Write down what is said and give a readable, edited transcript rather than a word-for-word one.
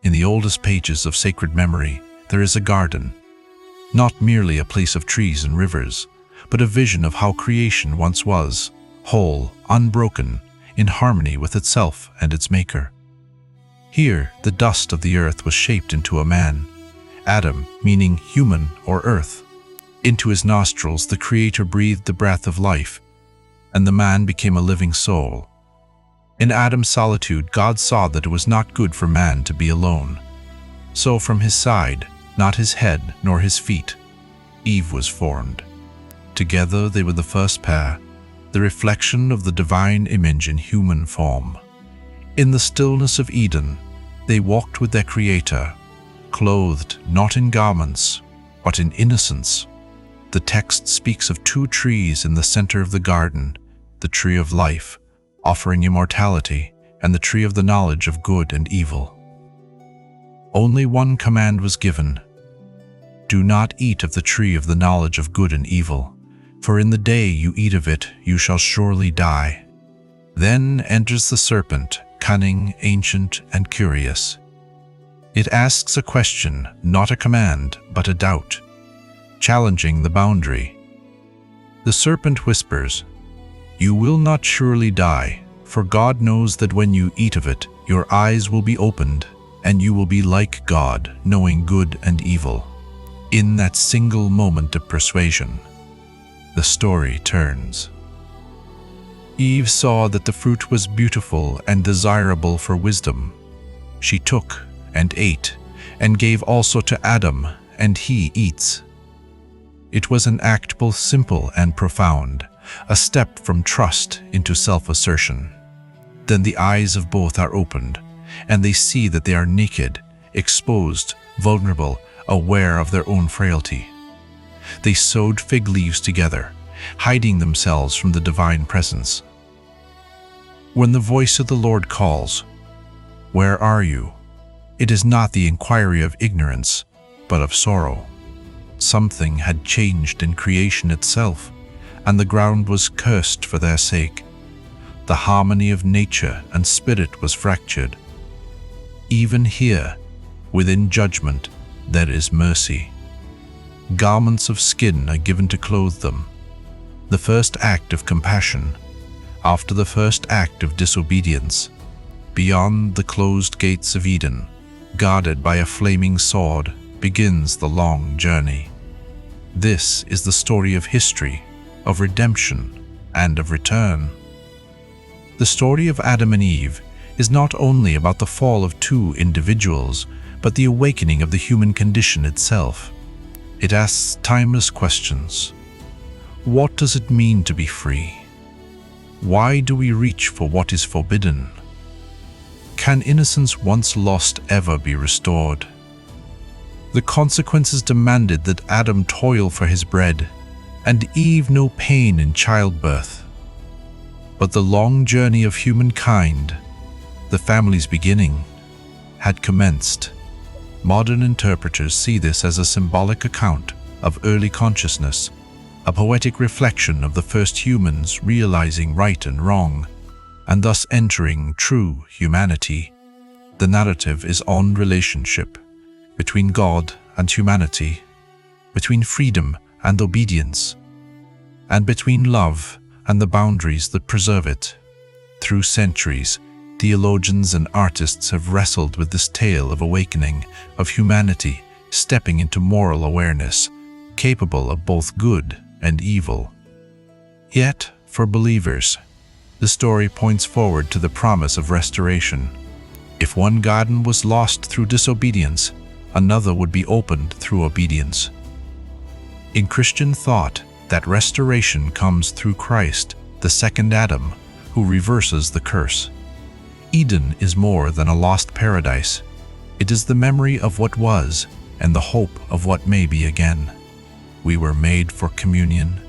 In the oldest pages of sacred memory, there is a garden, not merely a place of trees and rivers, but a vision of how creation once was, whole, unbroken, in harmony with itself and its maker. Here, the dust of the earth was shaped into a man, Adam, meaning human or earth. Into his nostrils the Creator breathed the breath of life, and the man became a living soul. In Adam's solitude, God saw that it was not good for man to be alone. So from his side, not his head nor his feet, Eve was formed. Together they were the first pair, the reflection of the divine image in human form. In the stillness of Eden, they walked with their Creator, clothed not in garments, but in innocence. The text speaks of two trees in the center of the garden, the tree of life, offering immortality, and the tree of the knowledge of good and evil. Only one command was given: do not eat of the tree of the knowledge of good and evil, for in the day you eat of it, you shall surely die. Then enters the serpent, cunning, ancient, and curious. It asks a question, not a command, but a doubt, challenging the boundary. The serpent whispers, "You will not surely die, for God knows that when you eat of it, your eyes will be opened, and you will be like God, knowing good and evil." In that single moment of persuasion, the story turns. Eve saw that the fruit was beautiful and desirable for wisdom. She took and ate, and gave also to Adam, and he eats. It was an act both simple and profound, a step from trust into self-assertion. Then the eyes of both are opened, and they see that they are naked, exposed, vulnerable, aware of their own frailty. They sewed fig leaves together, hiding themselves from the divine presence. When the voice of the Lord calls, "Where are you?" it is not the inquiry of ignorance, but of sorrow. Something had changed in creation itself, and the ground was cursed for their sake. The harmony of nature and spirit was fractured. Even here, within judgment, there is mercy. Garments of skin are given to clothe them, the first act of compassion, after the first act of disobedience. Beyond the closed gates of Eden, guarded by a flaming sword, begins the long journey. This is the story of history, of redemption, and of return. The story of Adam and Eve is not only about the fall of two individuals, but the awakening of the human condition itself. It asks timeless questions. What does it mean to be free? Why do we reach for what is forbidden? Can innocence once lost ever be restored? The consequences demanded that Adam toil for his bread, and Eve know pain in childbirth. But the long journey of humankind, the family's beginning, had commenced. Modern interpreters see this as a symbolic account of early consciousness, a poetic reflection of the first humans realizing right and wrong, and thus entering true humanity. The narrative is on relationship between God and humanity, between freedom and obedience, and between love and the boundaries that preserve it. Through centuries, theologians and artists have wrestled with this tale of awakening, of humanity stepping into moral awareness, capable of both good and evil. Yet, for believers, the story points forward to the promise of restoration. If one garden was lost through disobedience, another would be opened through obedience. In Christian thought, that restoration comes through Christ, the second Adam, who reverses the curse. Eden is more than a lost paradise. It is the memory of what was and the hope of what may be again. We were made for communion,